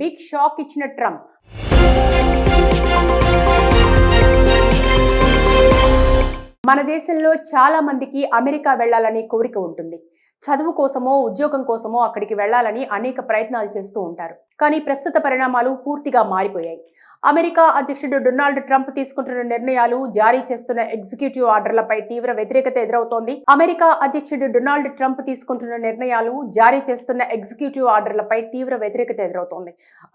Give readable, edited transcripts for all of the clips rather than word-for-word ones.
Big shock ఇచ్చిన Trump. మన దేశంలో చాలా మందికి అమెరికా వెళ్లాలని కోరిక ఉంటుంది. చదువు కోసమో ఉద్యోగం కోసమో అక్కడికి వెళ్లాలని అనేక ప్రయత్నాలు చేస్తూ ఉంటారు. కానీ ప్రస్తుత పరిణామాలు పూర్తిగా మారిపోయాయి. అమెరికా అధ్యక్షుడు డొనాల్డ్ ట్రంప్ తీసుకుంటున్న నిర్ణయాలు, జారీ చేస్తున్న ఎగ్జిక్యూటివ్ ఆర్డర్లపై తీవ్ర వ్యతిరేకత ఎదురవుతోంది. అమెరికా అధ్యక్షుడు డొనాల్డ్ ట్రంప్ తీసుకుంటున్న నిర్ణయాలు, జారీ చేస్తున్న ఎగ్జిక్యూటివ్ ఆర్డర్లపై తీవ్ర వ్యతిరేకత ఎదురవుతోంది.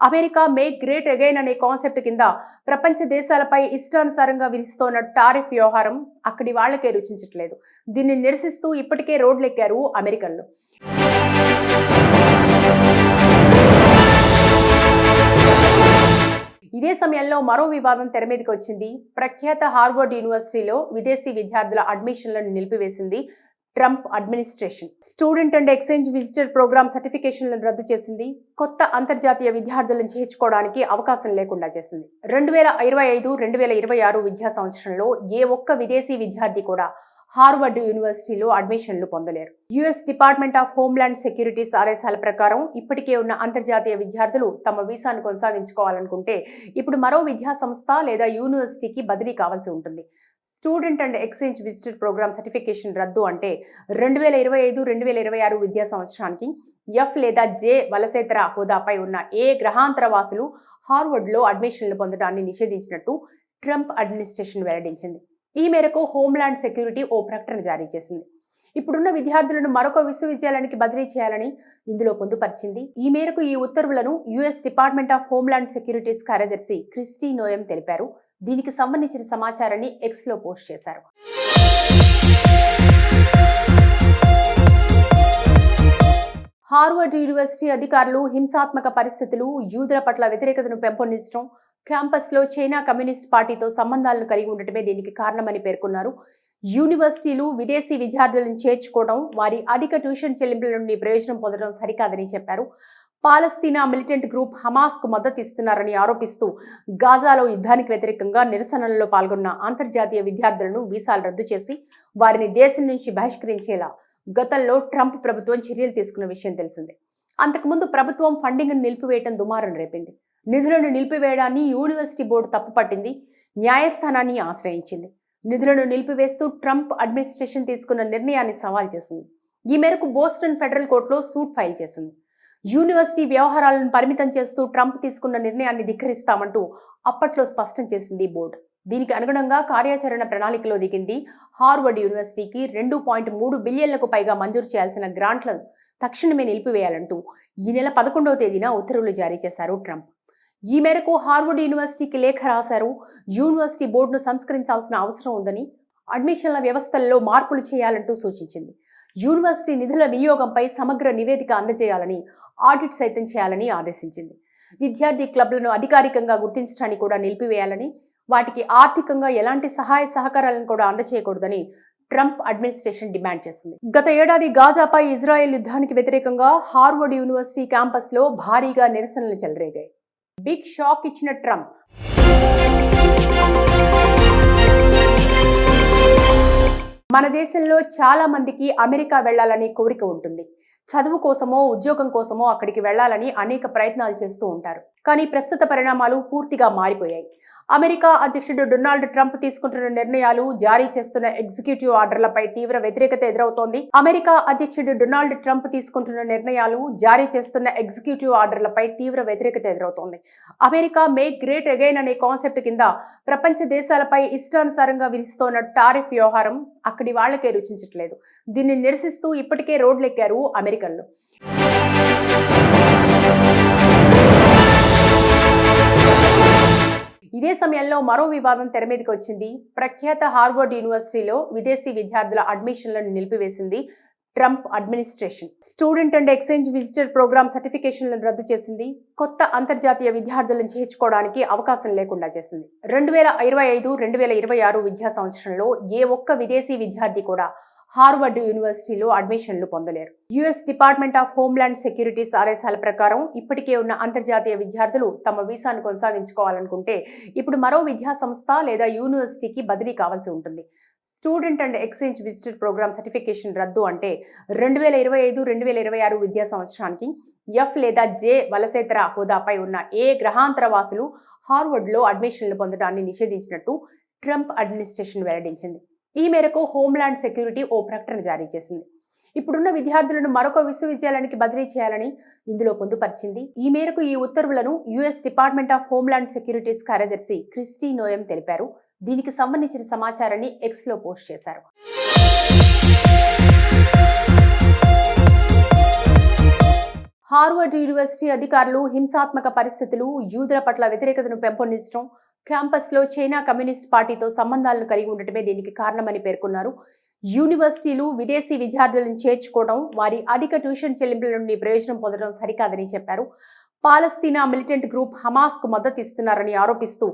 అమెరికా మేక్ గ్రేట్ అగైన్ అనే కాన్సెప్ట్ కింద ప్రపంచ దేశాలపై ఇష్టానుసారంగా విధిస్తోన్న టారిఫ్ వ్యవహారం అక్కడి వాళ్లకే రుచించట్లేదు. దీన్ని నిరసిస్తూ ఇప్పటికే రోడ్లెక్కారు అమెరికన్లు. ఇదే సమయంలో మరో వివాదం తెరమీదకి వచ్చింది. ప్రఖ్యాత హార్వర్డ్ యూనివర్సిటీలో విదేశీ విద్యార్థుల అడ్మిషన్లను నిలిపివేసింది Trump administration. Student and exchange visitor program సర్టిఫికేషన్లను రద్దు చేసింది. కొత్త అంతర్జాతీయ విద్యార్థులను చేర్చుకోవడానికి అవకాశం లేకుండా చేసింది. 2025-2026 విద్యా సంవత్సరంలో ఏ ఒక్క విదేశీ విద్యార్థి కూడా హార్వర్డ్ యూనివర్సిటీలో అడ్మిషన్లు పొందలేరు. US department of homeland securities ఆదేశాల ప్రకారం ఇప్పటికే ఉన్న అంతర్జాతీయ విద్యార్థులు తమ వీసాను కొనసాగించుకోవాలనుకుంటే ఇప్పుడు మరో విద్యా సంస్థ లేదా యూనివర్సిటీకి బదిలీ కావాల్సి ఉంటుంది. Student and exchange visitor programme certification రద్దు అంటే 2025-2026 విద్యా సంవత్సరానికి ఎఫ్ లేదా జే వలసేతర హోదాపై ఉన్న ఏ గ్రహాంతర వాసులు హార్వర్డ్లో అడ్మిషన్లు పొందడాన్ని నిషేధించినట్టు ట్రంప్ అడ్మినిస్ట్రేషన్ వెల్లడించింది. ఈ మేరకు హోమ్లాండ్ సెక్యూరిటీ ఓ ప్రకటన జారీ చేసింది. ఇప్పుడున్న విద్యార్థులను మరొక విశ్వవిద్యాలయానికి బదిలీ చేయాలని ఇందులో పొందుపరిచింది. ఈ మేరకు ఈ ఉత్తర్వులను US department of homeland securities కార్యదర్శి క్రిస్టీ నోయం తెలిపారు. దీనికి సంబంధించిన సమాచారాన్ని ఎక్స్ లో పోస్ట్ చేశారు. హార్వర్డ్ యూనివర్సిటీ అధికారులు హింసాత్మక పరిస్థితులు, యూదుల పట్ల వ్యతిరేకతను పెంపొందించడం, క్యాంపస్లో చైనా కమ్యూనిస్ట్ పార్టీతో సంబంధాలను కలిగి ఉండటమే దీనికి కారణమని పేర్కొన్నారు. యూనివర్సిటీలు విదేశీ విద్యార్థులను చేర్చుకోవడం, వారి అధిక ట్యూషన్ చెల్లింపుల నుండి ప్రయోజనం పొందడం సరికాదని చెప్పారు. పాలస్తీనా మిలిటెంట్ గ్రూప్ హమాస్కు మద్దతు ఇస్తున్నారని ఆరోపిస్తూ గాజాలో యుద్ధానికి వ్యతిరేకంగా నిరసనలలో పాల్గొన్న అంతర్జాతీయ విద్యార్థులను వీసాలు రద్దు చేసి వారిని దేశం నుంచి బహిష్కరించేలా గతంలో ట్రంప్ ప్రభుత్వం చర్యలు తీసుకున్న విషయం తెలిసిందే. అంతకుముందు ప్రభుత్వం ఫండింగ్ను నిలిపివేయడం దుమారం రేపింది. నిధులను నిలిపివేయడాన్ని యూనివర్సిటీ బోర్డు తప్పుపట్టింది. న్యాయస్థానాన్ని ఆశ్రయించింది. నిధులను నిలిపివేస్తూ ట్రంప్ అడ్మినిస్ట్రేషన్ తీసుకున్న నిర్ణయాన్ని సవాల్ చేసింది. ఈ మేరకు బోస్టన్ ఫెడరల్ కోర్టులో సూట్ ఫైల్ చేసింది. యూనివర్సిటీ వ్యవహారాలను పరిమితం చేస్తూ ట్రంప్ తీసుకున్న నిర్ణయాన్ని ధిక్కరిస్తామంటూ అప్పట్లో స్పష్టం చేసింది బోర్డు. దీనికి అనుగుణంగా కార్యాచరణ ప్రణాళికలో దిగింది. హార్వర్డ్ యూనివర్సిటీకి 2.3 బిలియన్లకు పైగా మంజూరు చేయాల్సిన గ్రాంట్లను తక్షణమే నిలిపివేయాలంటూ ఈ నెల 11వ తేదీన ఉత్తర్వులు జారీ చేశారు ట్రంప్. ఈ మేరకు హార్వర్డ్ యూనివర్సిటీకి లేఖ రాశారు. యూనివర్సిటీ బోర్డును సంస్కరించాల్సిన అవసరం ఉందని, అడ్మిషన్ల వ్యవస్థల్లో మార్పులు చేయాలంటూ సూచించింది. యూనివర్సిటీ నిధుల వినియోగంపై సమగ్ర నివేదిక అందజేయాలని, ఆడిట్ సైతం చేయాలని ఆదేశించింది. విద్యార్థి క్లబ్లను అధికారికంగా గుర్తించడాన్ని కూడా నిలిపివేయాలని, వాటికి ఆర్థికంగా ఎలాంటి సహాయ సహకారాలను కూడా అందజేయకూడదని ట్రంప్ అడ్మినిస్ట్రేషన్ డిమాండ్ చేసింది. గత ఏడాది గాజాపై ఇజ్రాయెల్ యుద్ధానికి వ్యతిరేకంగా హార్వర్డ్ యూనివర్సిటీ క్యాంపస్లో భారీగా నిరసనలు చెలరేగాయి. బిగ్ షాక్ ఇచ్చిన ట్రంప్. మన దేశంలో చాలా మందికి అమెరికా వెళ్లాలని కోరిక ఉంటుంది. చదువు కోసమో ఉద్యోగం కోసమో అక్కడికి వెళ్లాలని అనేక ప్రయత్నాలు చేస్తూ ఉంటారు. కానీ ప్రస్తుత పరిణామాలు పూర్తిగా మారిపోయాయి. అమెరికా అధ్యక్షుడు డొనాల్డ్ ట్రంప్ తీసుకుంటున్న నిర్ణయాలు, జారీ చేస్తున్న ఎగ్జిక్యూటివ్ ఆర్డర్లపై తీవ్ర వ్యతిరేకత ఎదురవుతోంది. అమెరికా అధ్యక్షుడు డొనాల్డ్ ట్రంప్ తీసుకుంటున్న నిర్ణయాలు, జారీ చేస్తున్న ఎగ్జిక్యూటివ్ ఆర్డర్లపై తీవ్ర వ్యతిరేకత ఎదురవుతోంది. అమెరికా మేక్ గ్రేట్ అగైన్ అనే కాన్సెప్ట్ కింద ప్రపంచ దేశాలపై ఇష్టానుసారంగా విధిస్తోన్న టారిఫ్ వ్యవహారం అక్కడి వాళ్లకే రుచించట్లేదు. దీన్ని నిరసిస్తూ ఇప్పటికే రోడ్లెక్కారు అమెరికన్లు. ఇదే సమయంలో మరో వివాదం తెరమీదకి వచ్చింది. ప్రఖ్యాత హార్వర్డ్ యూనివర్సిటీలో విదేశీ విద్యార్థుల అడ్మిషన్లను నిలిపివేసింది Trump administration. Student and exchange visitor program సర్టిఫికేషన్లను రద్దు చేసింది. కొత్త అంతర్జాతీయ విద్యార్థులను చేర్చుకోవడానికి అవకాశం లేకుండా చేసింది. 2025-2026 విద్యా సంవత్సరంలో ఏ ఒక్క విదేశీ విద్యార్థి కూడా హార్వర్డ్ యూనివర్సిటీలో అడ్మిషన్లు పొందలేరు. US department of homeland securities ఆదేశాల ప్రకారం ఇప్పటికే ఉన్న అంతర్జాతీయ విద్యార్థులు తమ వీసాను కొనసాగించుకోవాలనుకుంటే ఇప్పుడు మరో విద్యా సంస్థ లేదా యూనివర్సిటీకి బదిలీ కావాల్సి ఉంటుంది. Student and exchange visitor programme certification రద్దు అంటే 2025-2026 విద్యా సంవత్సరానికి ఎఫ్ లేదా జే వలసేతర హోదాపై ఉన్న ఏ గ్రహాంతర వాసులు హార్వర్డ్లో అడ్మిషన్లు పొందడాన్ని నిషేధించినట్టు ట్రంప్ అడ్మినిస్ట్రేషన్ వెల్లడించింది. ఈ మేరకు హోమ్లాండ్ సెక్యూరిటీ ఓ ప్రకటన జారీ చేసింది. ఇప్పుడున్న విద్యార్థులను మరొక విశ్వవిద్యాలయానికి బదిలీ చేయాలని ఇందులో పొందుపరిచింది. ఈ మేరకు ఈ ఉత్తర్వులను US department of homeland securities కార్యదర్శి క్రిస్టీ నోయం తెలిపారు. దీనికి సంబంధించిన సమాచారాన్ని ఎక్స్లో పోస్ట్ చేశారు. హార్వర్డ్ యూనివర్సిటీ అధికారులు హింసాత్మక పరిస్థితులు, యూదుల పట్ల వ్యతిరేకతను పెంపొందించడం, క్యాంపస్లో చైనా కమ్యూనిస్ట్ పార్టీతో సంబంధాలను కలిగి ఉండటమే దీనికి కారణమని పేర్కొన్నారు. యూనివర్సిటీలు విదేశీ విద్యార్థులను చేర్చుకోవడం, వారి అధిక ట్యూషన్ చెల్లింపుల నుండి ప్రయోజనం పొందడం సరికాదని చెప్పారు. పాలస్తీనా మిలిటెంట్ గ్రూప్ హమాస్కు మద్దతు ఇస్తున్నారని ఆరోపిస్తూ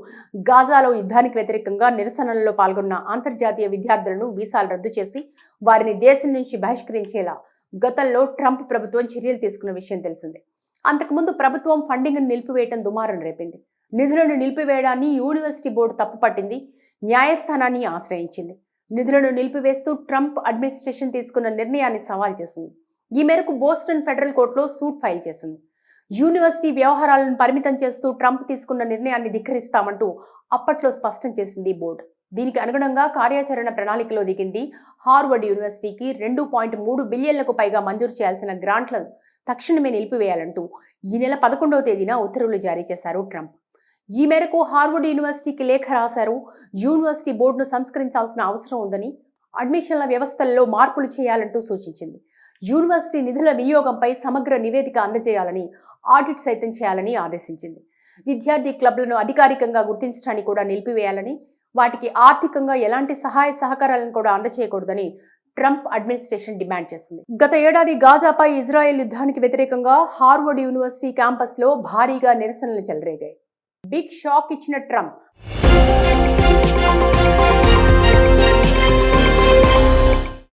గాజాలో యుద్ధానికి వ్యతిరేకంగా నిరసనలలో పాల్గొన్న అంతర్జాతీయ విద్యార్థులను వీసాలు రద్దు చేసి వారిని దేశం నుంచి బహిష్కరించేలా గతంలో ట్రంప్ ప్రభుత్వం చర్యలు తీసుకున్న విషయం తెలిసిందే. అంతకుముందు ప్రభుత్వం ఫండింగ్ను నిలిపివేయడం దుమారం రేపింది. నిధులను నిలిపివేయడాన్ని యూనివర్సిటీ బోర్డు తప్పుపట్టింది, న్యాయస్థానాన్ని ఆశ్రయించింది. నిధులను నిలిపివేస్తూ ట్రంప్ అడ్మినిస్ట్రేషన్ తీసుకున్న నిర్ణయాన్ని సవాల్ చేసింది. ఈ మేరకు బోస్టన్ ఫెడరల్ కోర్టులో సూట్ ఫైల్ చేసింది. యూనివర్సిటీ వ్యవహారాలను పరిమితం చేస్తూ ట్రంప్ తీసుకున్న నిర్ణయాన్ని ధిక్కరిస్తామంటూ అప్పట్లో స్పష్టం చేసింది బోర్డు. దీనికి అనుగుణంగా కార్యాచరణ ప్రణాళికలో దిగింది. హార్వర్డ్ యూనివర్సిటీకి 2.3 బిలియన్లకు పైగా మంజూరు చేయాల్సిన గ్రాంట్లను తక్షణమే నిలిపివేయాలంటూ ఈ నెల 11వ తేదీన ఉత్తర్వులు జారీ చేశారు ట్రంప్. ఈ మేరకు హార్వర్డ్ యూనివర్సిటీకి లేఖ రాశారు. యూనివర్సిటీ బోర్డును సంస్కరించాల్సిన అవసరం ఉందని, అడ్మిషన్ల వ్యవస్థల్లో మార్పులు చేయాలంటూ సూచించింది. యూనివర్సిటీ నిధుల వినియోగంపై సమగ్ర నివేదిక అందజేయాలని, ఆడిట్ సైతం చేయాలని ఆదేశించింది. విద్యార్థి క్లబ్లను అధికారికంగా గుర్తించడాన్ని కూడా నిలిపివేయాలని, వాటికి ఆర్థికంగా ఎలాంటి సహాయ సహకారాలను కూడా అందజేయకూడదని ట్రంప్ అడ్మినిస్ట్రేషన్ డిమాండ్ చేసింది. గత ఏడాది గాజాపై ఇజ్రాయెల్ యుద్ధానికి వ్యతిరేకంగా హార్వర్డ్ యూనివర్సిటీ క్యాంపస్లో భారీగా నిరసనలు చెలరేగాయి. బిగ్ షాక్ ఇచ్చిన ట్రంప్.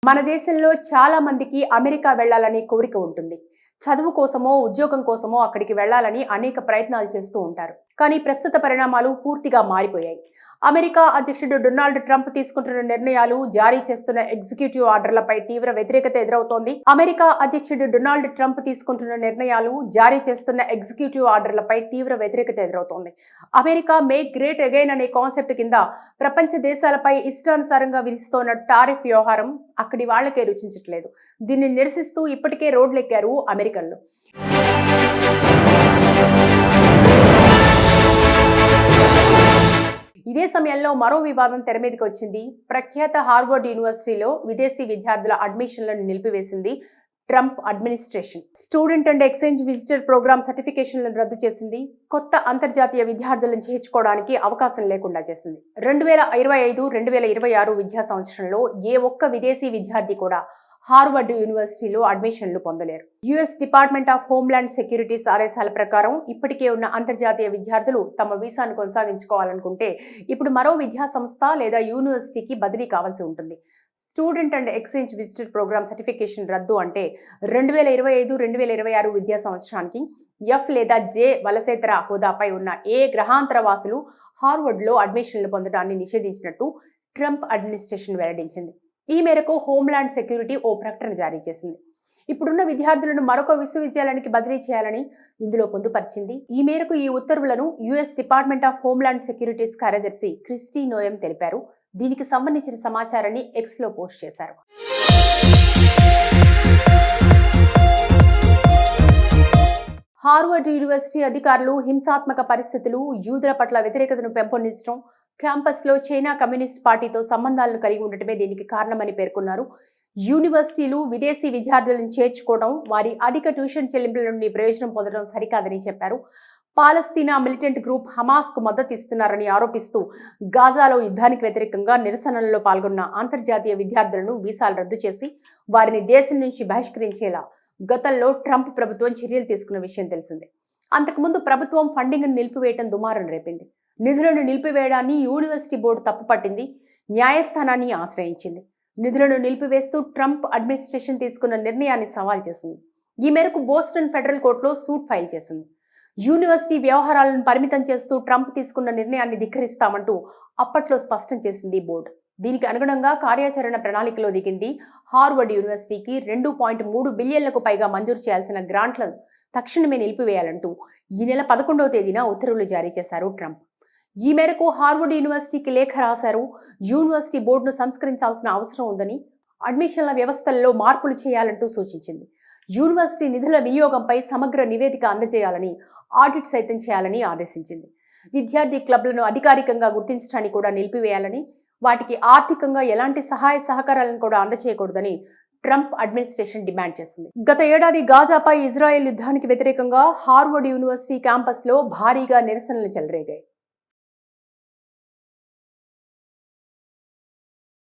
మన దేశంలో చాలా మందికి అమెరికా వెళ్లాలని కోరిక ఉంటుంది. చదువు కోసమో ఉద్యోగం కోసమో అక్కడికి వెళ్లాలని అనేక ప్రయత్నాలు చేస్తూ ఉంటారు. కానీ ప్రస్తుత పరిణామాలు పూర్తిగా మారిపోయాయి. అమెరికా అధ్యక్షుడు డొనాల్డ్ ట్రంప్ తీసుకుంటున్న నిర్ణయాలు, జారీ చేస్తున్న ఎగ్జిక్యూటివ్ ఆర్డర్లపై తీవ్ర వ్యతిరేకత ఎదురవుతోంది. అమెరికా అధ్యక్షుడు డొనాల్డ్ ట్రంప్ తీసుకుంటున్న నిర్ణయాలు, జారీ చేస్తున్న ఎగ్జిక్యూటివ్ ఆర్డర్లపై తీవ్ర వ్యతిరేకత ఎదురవుతోంది. అమెరికా మేక్ గ్రేట్ అగైన్ అనే కాన్సెప్ట్ కింద ప్రపంచ దేశాలపై ఇష్టానుసారంగా విధిస్తోన్న టారిఫ్ వ్యవహారం అక్కడి వాళ్లకే రుచించట్లేదు. దీన్ని నిరసిస్తూ ఇప్పటికే రోడ్లెక్కారు అమెరికన్లు. ఇదే సమయంలో మరో వివాదం తెరమీదకి వచ్చింది. ప్రఖ్యాత హార్వర్డ్ యూనివర్సిటీలో విదేశీ విద్యార్థుల అడ్మిషన్లను నిలిపివేసింది Trump administration. Student and exchange visitor program సర్టిఫికేషన్లను రద్దు చేసింది. కొత్త అంతర్జాతీయ విద్యార్థులను చేర్చుకోవడానికి అవకాశం లేకుండా చేసింది. 2025-2026 విద్యా సంవత్సరంలో ఏ ఒక్క విదేశీ విద్యార్థి కూడా హార్వర్డ్ యూనివర్సిటీలో అడ్మిషన్లు పొందలేరు. US department of homeland securities ఆదేశాల ప్రకారం ఇప్పటికే ఉన్న అంతర్జాతీయ విద్యార్థులు తమ వీసాను కొనసాగించుకోవాలనుకుంటే ఇప్పుడు మరో విద్యా సంస్థ లేదా యూనివర్సిటీకి బదిలీ కావాల్సి ఉంటుంది. Student and exchange visitor programme certification రద్దు అంటే 2025-2026 విద్యా సంవత్సరానికి ఎఫ్ లేదా జే వలసేతర హోదాపై ఉన్న ఏ గ్రహాంతర వాసులు హార్వర్డ్లో అడ్మిషన్లు పొందడాన్ని నిషేధించినట్టు ట్రంప్ అడ్మినిస్ట్రేషన్ వెల్లడించింది. ఈ మేరకు హోమ్లాండ్ సెక్యూరిటీ ఓ ప్రకటన జారీ చేసింది. ఇప్పుడున్న విద్యార్థులను మరొక విశ్వవిద్యాలయానికి బదిలీ చేయాలని ఇందులో పొందుపరిచింది. ఈ మేరకు ఈ ఉత్తర్వులను US department of homeland securities కార్యదర్శి క్రిస్టీ నోయం తెలిపారు. దీనికి సంబంధించిన సమాచారాన్ని ఎక్స్లో పోస్ట్ చేశారు. హార్వర్డ్ యూనివర్సిటీ అధికారులు హింసాత్మక పరిస్థితులు, యూదుల పట్ల వ్యతిరేకతను పెంపొందించడం, క్యాంపస్లో చైనా కమ్యూనిస్ట్ పార్టీతో సంబంధాలను కలిగి ఉండటమే దీనికి కారణమని పేర్కొన్నారు. యూనివర్సిటీలు విదేశీ విద్యార్థులను చేర్చుకోవడం, వారి అధిక ట్యూషన్ చెల్లింపుల నుండి ప్రయోజనం పొందడం సరికాదని చెప్పారు. పాలస్తీనా మిలిటెంట్ గ్రూప్ హమాస్కు మద్దతు ఇస్తున్నారని ఆరోపిస్తూ గాజాలో యుద్ధానికి వ్యతిరేకంగా నిరసనలలో పాల్గొన్న అంతర్జాతీయ విద్యార్థులను వీసాలు రద్దు చేసి వారిని దేశం నుంచి బహిష్కరించేలా గతంలో ట్రంప్ ప్రభుత్వం చర్యలు తీసుకున్న విషయం తెలిసిందే. అంతకుముందు ప్రభుత్వం ఫండింగ్ను నిలిపివేయడం దుమారం రేపింది. నిధులను నిలిపివేయడాన్ని యూనివర్సిటీ బోర్డు తప్పుపట్టింది, న్యాయస్థానాన్ని ఆశ్రయించింది. నిధులను నిలిపివేస్తూ ట్రంప్ అడ్మినిస్ట్రేషన్ తీసుకున్న నిర్ణయాన్ని సవాల్ చేసింది. ఈ మేరకు బోస్టన్ ఫెడరల్ కోర్టులో సూట్ ఫైల్ చేసింది. యూనివర్సిటీ వ్యవహారాలను పరిమితం చేస్తూ ట్రంప్ తీసుకున్న నిర్ణయాన్ని ధిక్కరిస్తామంటూ అప్పట్లో స్పష్టం చేసింది బోర్డు. దీనికి అనుగుణంగా కార్యాచరణ ప్రణాళికలో దిగింది. హార్వర్డ్ యూనివర్సిటీకి 2.3 బిలియన్లకు పైగా మంజూరు చేయాల్సిన గ్రాంట్లను తక్షణమే నిలిపివేయాలంటూ ఈ నెల 11వ తేదీన ఉత్తర్వులు జారీ చేశారు ట్రంప్. ఈ మేరకు హార్వర్డ్ యూనివర్సిటీకి లేఖ రాశారు. యూనివర్సిటీ బోర్డును సంస్కరించాల్సిన అవసరం ఉందని, అడ్మిషన్ల వ్యవస్థల్లో మార్పులు చేయాలంటూ సూచించింది. యూనివర్సిటీ నిధుల వినియోగంపై సమగ్ర నివేదిక అందజేయాలని, ఆడిట్ సైతం చేయాలని ఆదేశించింది. విద్యార్థి క్లబ్లను అధికారికంగా గుర్తించడాన్ని కూడా నిలిపివేయాలని, వాటికి ఆర్థికంగా ఎలాంటి సహాయ సహకారాలను కూడా అందజేయకూడదని ట్రంప్ అడ్మినిస్ట్రేషన్ డిమాండ్ చేసింది. గత ఏడాది గాజాపై ఇజ్రాయెల్ యుద్ధానికి వ్యతిరేకంగా హార్వర్డ్ యూనివర్సిటీ క్యాంపస్లో భారీగా నిరసనలు చెలరేగాయి.